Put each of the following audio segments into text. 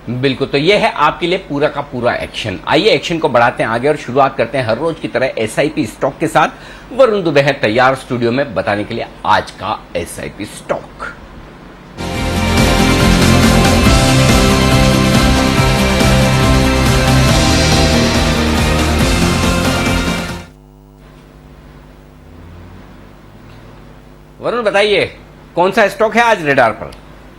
बिल्कुल, तो ये है आपके लिए पूरा का पूरा एक्शन। आइए एक्शन को बढ़ाते हैं आगे और शुरुआत करते हैं हर रोज की तरह एसआईपी स्टॉक के साथ। वरुण दुबे है तैयार स्टूडियो में बताने के लिए आज का एसआईपी स्टॉक। वरुण बताइए कौन सा स्टॉक है आज रेडार पर?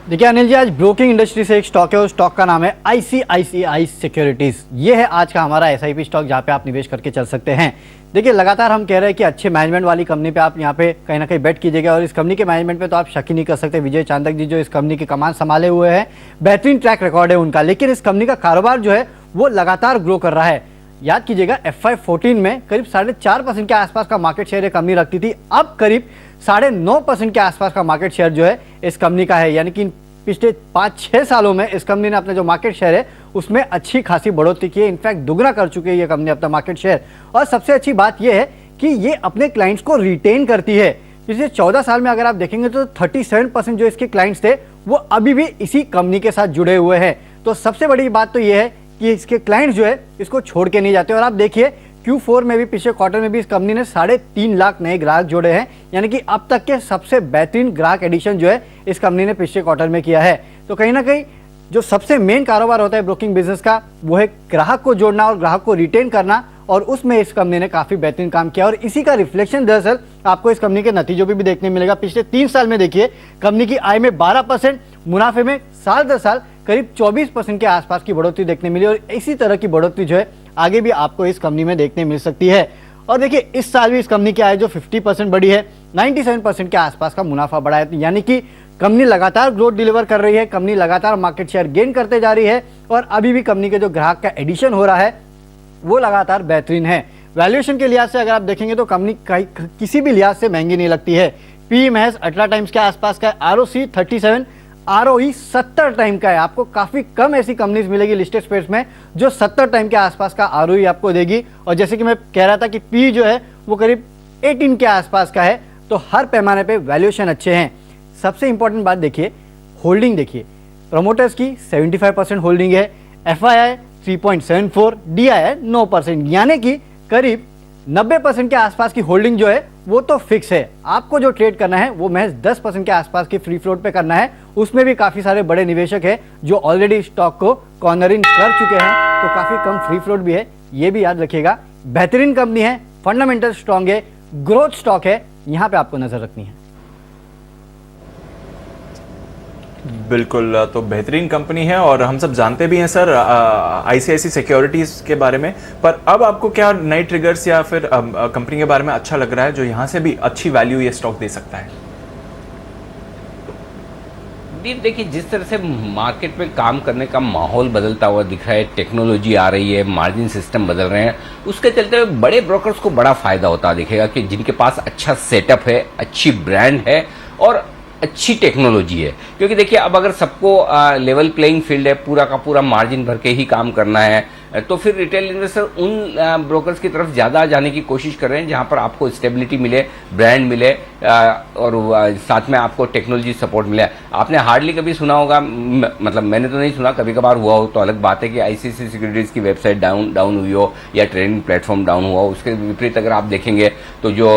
देखिए अनिल जी, आज ब्रोकिंग इंडस्ट्री से एक स्टॉक है और स्टॉक का नाम है आईसीआईसीआई सिक्योरिटीज। ये है आज का हमारा एसआईपी स्टॉक जहां पे आप निवेश करके चल सकते हैं। देखिए लगातार हम कह रहे हैं कि अच्छे मैनेजमेंट वाली कंपनी पे आप यहां पे कहीं ना कहीं बेट कीजिएगा और इस कंपनी के मैनेजमेंट पे तो आप शक ही नहीं कर सकते। विजय चांदक जी जो इस कंपनी की कमान संभाले हुए हैं, बेहतरीन ट्रैक रिकॉर्ड है उनका, लेकिन इस कंपनी का कारोबार जो है वो लगातार ग्रो कर रहा है। याद कीजिएगा FY14 में करीब 4.5% के आसपास का मार्केट शेयर ये कंपनी रखती थी, अब करीब 9.5% के आसपास का मार्केट शेयर जो है इस कंपनी का है। यानी कि पिछले 5-6 सालों में इस कंपनी ने अपने जो मार्केट शेयर है उसमें अच्छी खासी बढ़ोतरी की है। इनफैक्ट दुगना कर चुकी है ये कंपनी अपना मार्केट शेयर। और सबसे अच्छी बात यह है कि ये अपने क्लाइंट्स को रिटेन करती है। पिछले 14 साल में अगर आप देखेंगे तो 37% जो इसके क्लाइंट्स थे वो अभी भी इसी कंपनी के साथ जुड़े हुए हैं। तो सबसे बड़ी बात तो ये है कि इसके क्लाइंट्स जो है इसको छोड़ के नहीं जाते। और आप देखिए Q4 में भी, पिछले क्वार्टर में भी इस कंपनी ने 3.5 लाख नए ग्राहक जोड़े हैं। यानी कि अब तक के सबसे बेहतरीन ग्राहक एडिशन जो है इस कंपनी ने पिछले क्वार्टर में किया है। तो कहीं ना कहीं जो सबसे मेन कारोबार होता है ब्रोकिंग बिजनेस का वो है ग्राहक को जोड़ना और ग्राहक को रिटेन करना, और उसमें इस कंपनी ने काफी बेहतरीन काम किया और इसी का रिफ्लेक्शन दरअसल आपको इस कंपनी के नतीजों पे भी देखने मिलेगा। पिछले 3 साल में देखिए कंपनी की आय में 12%, मुनाफे में साल दर साल करीब 24% के आसपास की बढ़ोतरी देखने मिली और इसी तरह की बढ़ोतरी जो है आगे भी आपको इस कंपनी में देखने मिल सकती है। और देखिए इस साल भी इस कंपनी की आय जो 50% बढ़ी है, 97% के आसपास का मुनाफा बढ़ा है। यानी कि कंपनी लगातार ग्रोथ डिलीवर कर रही है, कंपनी लगातार मार्केट शेयर गेन करते जा रही है और अभी भी कंपनी के जो ग्राहक का एडिशन हो रहा है वो लगातार बेहतरीन है। वैल्यूएशन के लिहाज से अगर आप देखेंगे तो कंपनी किसी भी लिहाज से महंगी नहीं लगती है। पी महज 18 टाइम्स के आसपास का है, ROC 37, ROE 70 टाइम का है। आपको काफी कम ऐसी कंपनीज मिलेगी लिस्टेड स्पेस में जो 70 टाइम के आसपास का ROE आपको देगी। और जैसे कि मैं कह रहा था कि पी जो है वो करीब 18 के आसपास का है। तो हर पैमाने पे वैल्यूएशन अच्छे हैं। सबसे इंपॉर्टेंट बात देखिए, होल्डिंग देखिए, प्रमोटर्स की 75% होल्डिंग है, FII 3.74, DII 9%, यानी कि करीब 90% के आसपास की होल्डिंग जो है वो तो फिक्स है। आपको जो ट्रेड करना है वो महज 10% के आसपास की फ्री फ्लोट पे करना है। उसमें भी काफी सारे बड़े निवेशक हैं जो ऑलरेडी स्टॉक को कॉर्नरिंग कर चुके हैं, तो काफी कम फ्री फ्लोट भी है, ये भी याद रखिएगा। बेहतरीन कंपनी है, फंडामेंटल स्ट्रॉन्ग है, ग्रोथ स्टॉक है, यहां पे आपको नजर रखनी है। बिल्कुल, तो बेहतरीन कंपनी है और हम सब जानते भी हैं सर आईसीआईसी सिक्योरिटीज के बारे में। पर अब आपको क्या नए ट्रिगर्स या फिर कंपनी के बारे में अच्छा लग रहा है जो यहां से भी अच्छी वैल्यू ये स्टॉक दे सकता है? देखिए जिस तरह से मार्केट में काम करने का माहौल बदलता हुआ दिख रहा है, टेक्नोलॉजी आ रही है, मार्जिन सिस्टम बदल रहे हैं, उसके चलते हुए बड़े ब्रोकर्स को बड़ा फायदा होता दिखेगा कि जिनके पास अच्छा सेटअप है, अच्छी ब्रांड है और अच्छी टेक्नोलॉजी है। क्योंकि देखिए अब अगर सबको लेवल प्लेइंग फील्ड है, पूरा का पूरा मार्जिन भर के ही काम करना है, तो फिर रिटेल इन्वेस्टर उन ब्रोकर्स की तरफ ज़्यादा जाने की कोशिश कर रहे हैं जहां पर आपको स्टेबिलिटी मिले, ब्रांड मिले और साथ में आपको टेक्नोलॉजी सपोर्ट मिले। आपने हार्डली कभी सुना होगा, मतलब मैंने तो नहीं सुना, कभी कभार हुआ हो तो अलग बात है कि आईसीआईसीआई सिक्योरिटीज़ की वेबसाइट डाउन हुई हो या ट्रेडिंग प्लेटफॉर्म डाउन हुआ हो। उसके विपरीत अगर आप देखेंगे तो जो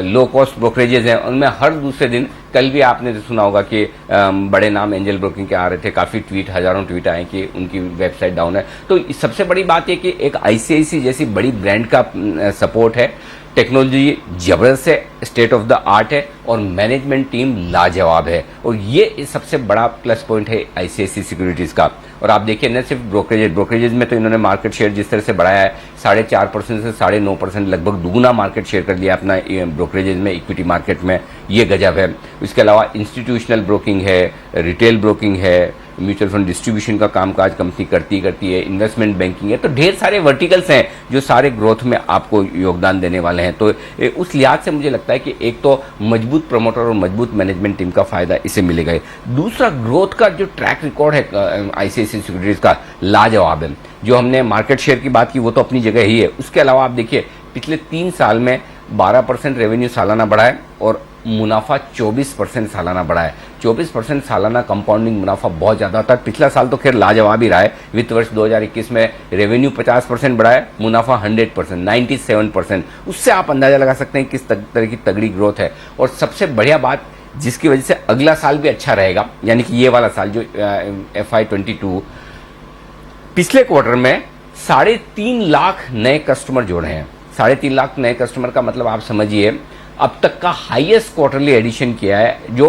लो कॉस्ट ब्रोकरेजेस हैं उनमें हर दूसरे दिन, कल भी आपने सुना होगा कि बड़े नाम एंजल ब्रोकिंग के आ रहे थे, काफ़ी ट्वीट, हजारों ट्वीट आए कि उनकी वेबसाइट डाउन है। तो सबसे बड़ी बात यह कि एक आईसीआईसी जैसी बड़ी ब्रांड का सपोर्ट है, टेक्नोलॉजी जबरदस्त है, स्टेट ऑफ द आर्ट है और मैनेजमेंट टीम लाजवाब है, और ये सबसे बड़ा प्लस पॉइंट है आईसीआईसी सिक्योरिटीज़ का। और आप देखिए न सिर्फ ब्रोकरेजेज में तो इन्होंने मार्केट शेयर जिस तरह से बढ़ाया है, 4.5% से 9.5%, लगभग दुगुना मार्केट शेयर कर दिया अपना ब्रोकरेजेज में, इक्विटी मार्केट में, ये गजब है। इसके अलावा इंस्टीट्यूशनल ब्रोकिंग है, रिटेल ब्रोकिंग है, म्यूचुअल फंड डिस्ट्रीब्यूशन का कामकाज कंपनी करती है, इन्वेस्टमेंट बैंकिंग है, तो ढेर सारे वर्टिकल्स हैं जो सारे ग्रोथ में आपको योगदान देने वाले हैं। तो उस लिहाज से मुझे लगता है कि एक तो मजबूत प्रमोटर और मजबूत मैनेजमेंट टीम का फायदा इसे मिलेगा। दूसरा, ग्रोथ का जो ट्रैक रिकॉर्ड है आईसीआईसीआई सिक्योरिटीज का, लाजवाब है। जो हमने मार्केट शेयर की बात की वो तो अपनी जगह ही है, उसके अलावा आप देखिए पिछले 3 साल में 12% रेवेन्यू सालाना बढ़ा है और मुनाफा 24% सालाना बढ़ा है। 24% सालाना कंपाउंडिंग मुनाफा बहुत ज़्यादा होता है। पिछला साल तो खैर लाजवाब ही रहा है। वित्त वर्ष 2021 में रेवेन्यू 50% बढ़ा है, मुनाफा 100%, 97%। उससे आप अंदाजा लगा सकते हैं किस तरह की तगड़ी ग्रोथ है। और सबसे बढ़िया बात जिसकी वजह से अगला साल भी अच्छा रहेगा, यानी कि ये वाला साल जो FY22, पिछले क्वार्टर में 3.5 लाख नए कस्टमर जोड़े हैं। 3.5 लाख नए कस्टमर का मतलब आप समझिए अब तक का हाईएस्ट क्वार्टरली एडिशन किया है। जो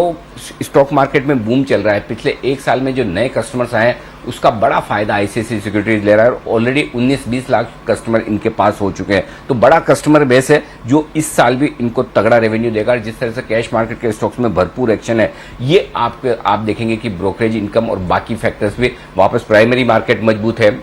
स्टॉक मार्केट में बूम चल रहा है, पिछले एक साल में जो नए कस्टमर्स आए हैं उसका बड़ा फायदा आईसीआईसीआई सिक्योरिटीज ले रहा है। और ऑलरेडी 19-20 लाख कस्टमर इनके पास हो चुके हैं, तो बड़ा कस्टमर बेस है जो इस साल भी इनको तगड़ा रेवेन्यू देगा। जिस तरह से कैश मार्केट के स्टॉक्स में भरपूर एक्शन है, ये आप देखेंगे कि ब्रोकरेज इनकम और बाकी फैक्टर्स भी वापस, प्राइमरी मार्केट मजबूत है,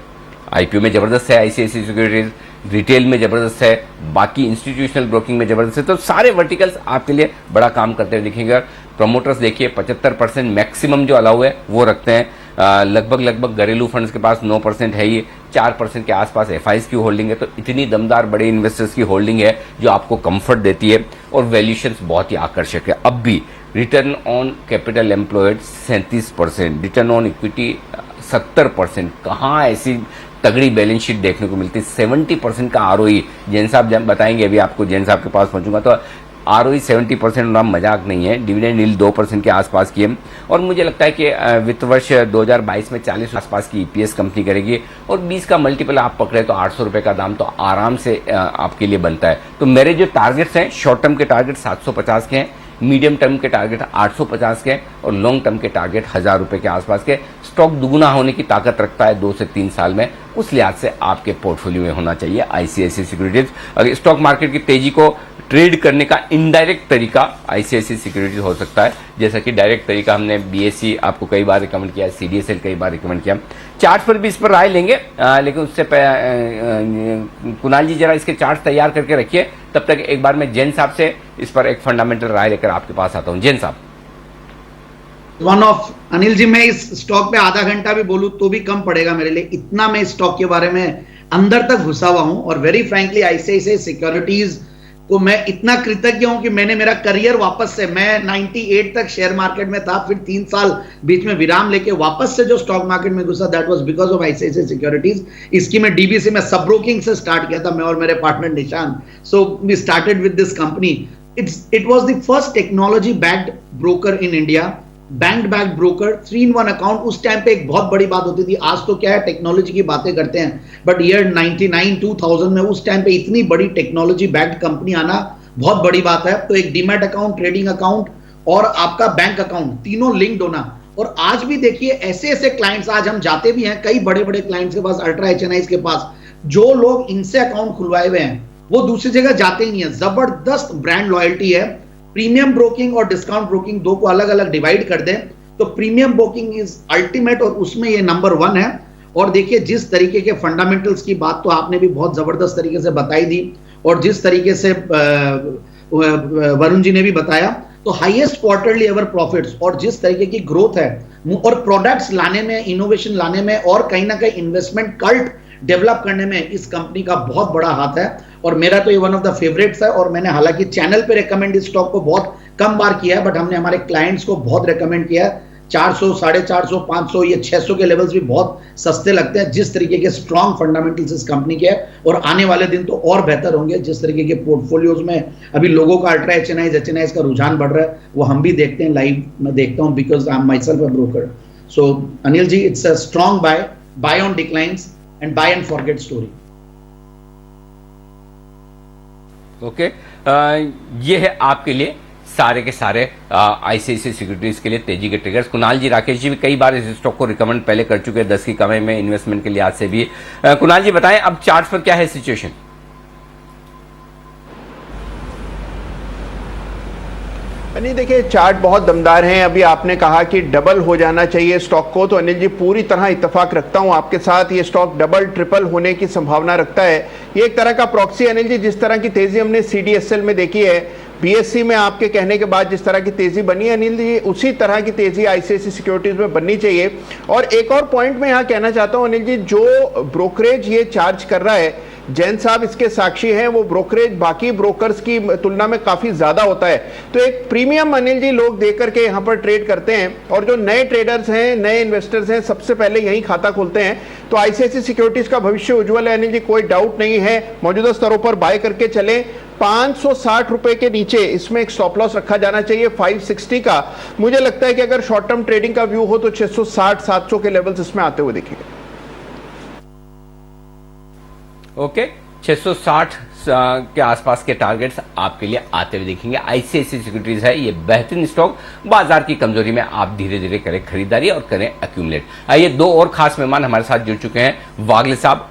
आईपीओ में जबरदस्त है आईसीआईसीआई सिक्योरिटीज, रिटेल में जबरदस्त है, बाकी इंस्टीट्यूशनल ब्रोकिंग में जबरदस्त है। तो सारे वर्टिकल्स आपके लिए बड़ा काम करते हुए दिखेंगे। प्रमोटर्स देखिए 75% मैक्सिमम जो अलाउ है वो रखते हैं। लगभग घरेलू फंड्स के पास 9% है, ये 4% के आसपास एफआईज की होल्डिंग है। तो इतनी दमदार बड़े इन्वेस्टर्स की होल्डिंग है जो आपको कंफर्ट देती है। और वैल्यूएशंस बहुत ही आकर्षक है। अब भी return on capital employed 37%, return on equity 70%। कहाँ ऐसी तगड़ी बैलेंस शीट देखने को मिलती है। 70% का आरओई, जैन साहब जब बताएंगे, अभी आपको जैन साहब के पास पहुंचूंगा, तो आरओई 70% नाम मजाक नहीं है। डिविडेंड यील्ड 2% के आसपास की है। और मुझे लगता है कि वित्त वर्ष 2022 में 40 आसपास की ईपीएस कंपनी करेगी। और 20 का मल्टीपल आप पकड़े तो 800 रुपये का दाम तो आराम से आपके लिए बनता है। तो मेरे जो टारगेट्स हैं, शॉर्ट टर्म के टारगेट 750 के हैं, मीडियम टर्म के टारगेट 850 के, और लॉन्ग टर्म के टारगेट 1000 रुपये के आसपास के। स्टॉक दुगुना होने की ताकत रखता है 2 से 3 साल में, उस लिहाज से आपके पोर्टफोलियो में होना चाहिए आईसीआईसीआई सिक्योरिटीज। अगर स्टॉक मार्केट की तेजी को ट्रेड करने का इनडायरेक्ट तरीका आईसीआईसीआई सिक्योरिटीज हो सकता है, जैसा कि डायरेक्ट तरीका हमने बीएससी आपको कई बार रिकमेंड किया, सीडीएसएल कई बार रिकमेंड किया। चार्ट पर भी इस पर राय लेंगे, लेकिन उससे कुणाल जी जरा इसके चार्ट तैयार करके रखिए। तब तक एक बार मैं जैन साहब से इस पर एक फंडामेंटल राय लेकर आपके पास आता हूं। जैन साहब। वन ऑफ अनिल जी, मैं इस स्टॉक पे आधा घंटा भी बोलूं तो भी कम पड़ेगा मेरे लिए, इतना मैं इस स्टॉक के बारे में अंदर तक घुसा हुआ हूं। और वेरी फ्रैंकली आईसीआईसीआई सिक्योरिटीज को मैं इतना कृतज्ञ हूं कि मैंने मेरा करियर वापस से, मैं 98 तक शेयर मार्केट में था, फिर 3 साल बीच में विराम लेके वापस से जो स्टॉक मार्केट में घुसा, that was because of ICICI securities. इसकी मैं डीबीसी में सब ब्रोकिंग से स्टार्ट किया था, मैं और मेरे partner Nishan. So we started with this company. It was the first technology backed broker in India, bank back broker, 3-in-1 account. उस टाइम पे एक बहुत बड़ी बात होती थी। आज तो क्या है, टेक्नोलॉजी की बातें करते हैं, बट ईयर 99-2000 में उस टाइम पे इतनी बड़ी टेक्नोलॉजी बैक्ड कंपनी आना बहुत बड़ी बात है। तो एक डीमैट अकाउंट, ट्रेडिंग अकाउंट और आपका बैंक अकाउंट, तीनों लिंक्ड होना। और आज भी देखिए ऐसे ऐसे क्लाइंट्स, आज हम जाते भी हैं कई बड़े बड़े क्लाइंट्स के पास, अल्ट्रा एचएनआईज के पास, जो लोग इनसे अकाउंट खुलवाए हुए हैं वो दूसरी जगह जाते ही नहीं है। जबरदस्त ब्रांड लॉयल्टी है। प्रीमियम ब्रोकिंग और डिस्काउंट ब्रोकिंग दो को अलग अलग डिवाइड कर दें तो प्रीमियम ब्रोकिंग इज अल्टीमेट, और उसमें ये नंबर 1 है। और देखिए जिस तरीके के फंडामेंटल्स की बात तो आपने भी बहुत जबरदस्त तरीके से बताई दी, और जिस तरीके से वरुण जी ने भी बताया, तो हाईएस्ट क्वार्टरली एवर प्रॉफिट्स, और जिस तरीके की ग्रोथ है और प्रोडक्ट्स लाने में, इनोवेशन लाने में, और कहीं ना कहीं इन्वेस्टमेंट कल्ट डेवलप करने में इस कंपनी का बहुत बड़ा हाथ है। और मेरा तो ये वन ऑफ द फेवरेट्स है। और मैंने हालांकि चैनल पे रेकमेंड इस स्टॉक को बहुत कम बार किया है, बट हमने हमारे क्लाइंट्स को बहुत रेकमेंड किया है। 400, 450, 500, ये 600 के लेवल्स भी बहुत सस्ते लगते हैं, जिस तरीके के स्ट्रॉन्ग फंडामेंटल्स इस कंपनी के हैं। और आने वाले दिन तो और बेहतर होंगे, जिस तरीके के पोर्टफोलियोज में अभी लोगों का अल्ट्रा एचएनआईज का रुझान बढ़ रहा है, वो हम भी देखते हैं, लाइव मैं देखता हूं, because I am myself a broker. So Anil ji, it's a strong buy on declines and buy and forget story. Okay, ये है आपके लिए सारे के सारे आईसीआईसीआई सिक्योरिटीज के लिए तेजी के ट्रिगर्स। कुणाल जी, राकेश जी भी कई बार इस स्टॉक को रिकमेंड पहले कर चुके हैं 10 की कमाई में इन्वेस्टमेंट के लिहाज से भी। कुणाल जी बताएं अब चार्ट पर क्या है सिचुएशन? अनिल देखिए, चार्ट बहुत दमदार हैं। अभी आपने कहा कि डबल हो जाना चाहिए स्टॉक को, तो अनिल जी पूरी तरह इत्तेफाक रखता हूं आपके साथ। ये स्टॉक डबल ट्रिपल होने की संभावना रखता है। ये एक तरह का प्रॉक्सी अनिल जी, जिस तरह की तेजी हमने सीडीएसएल में देखी है, बीएससी में आपके कहने के बाद जिस तरह की तेजी बनी है अनिल जी, उसी तरह की तेजी आईसीआईसीआई सिक्योरिटीज में बननी चाहिए। और एक और पॉइंट मैं यहाँ कहना चाहता हूँ अनिल जी, जो ब्रोकरेज ये चार्ज कर रहा है, जैन साहब इसके साक्षी हैं, वो ब्रोकरेज बाकी ब्रोकर्स की तुलना में काफी ज्यादा होता है। तो एक प्रीमियम अनिल जी लोग दे करके यहाँ पर ट्रेड करते हैं, और जो नए ट्रेडर्स हैं, नए इन्वेस्टर्स हैं, सबसे पहले यही खाता खोलते हैं। तो आईसीआईसीआई सिक्योरिटीज का भविष्य उज्जवल है अनिल जी, कोई डाउट नहीं है। मौजूदा स्तरों पर बाय करके चले। 560 रुपए के नीचे इसमें एक स्टॉप लॉस रखा जाना चाहिए 560 का। मुझे लगता है कि अगर शॉर्ट टर्म ट्रेडिंग का व्यू हो तो 660-700 के लेवल्स इसमें आते हुए दिखेंगे। ओके, 660 के आसपास के टारगेट्स आपके लिए आते हुए देखेंगे। आईसीआईसीआई सिक्योरिटीज है ये बेहतरीन स्टॉक, बाजार की कमजोरी में आप धीरे धीरे करें खरीदारी और करें एक्यूमुलेट। आइए, दो और खास मेहमान हमारे साथ जुड़ चुके हैं। वागले साहब,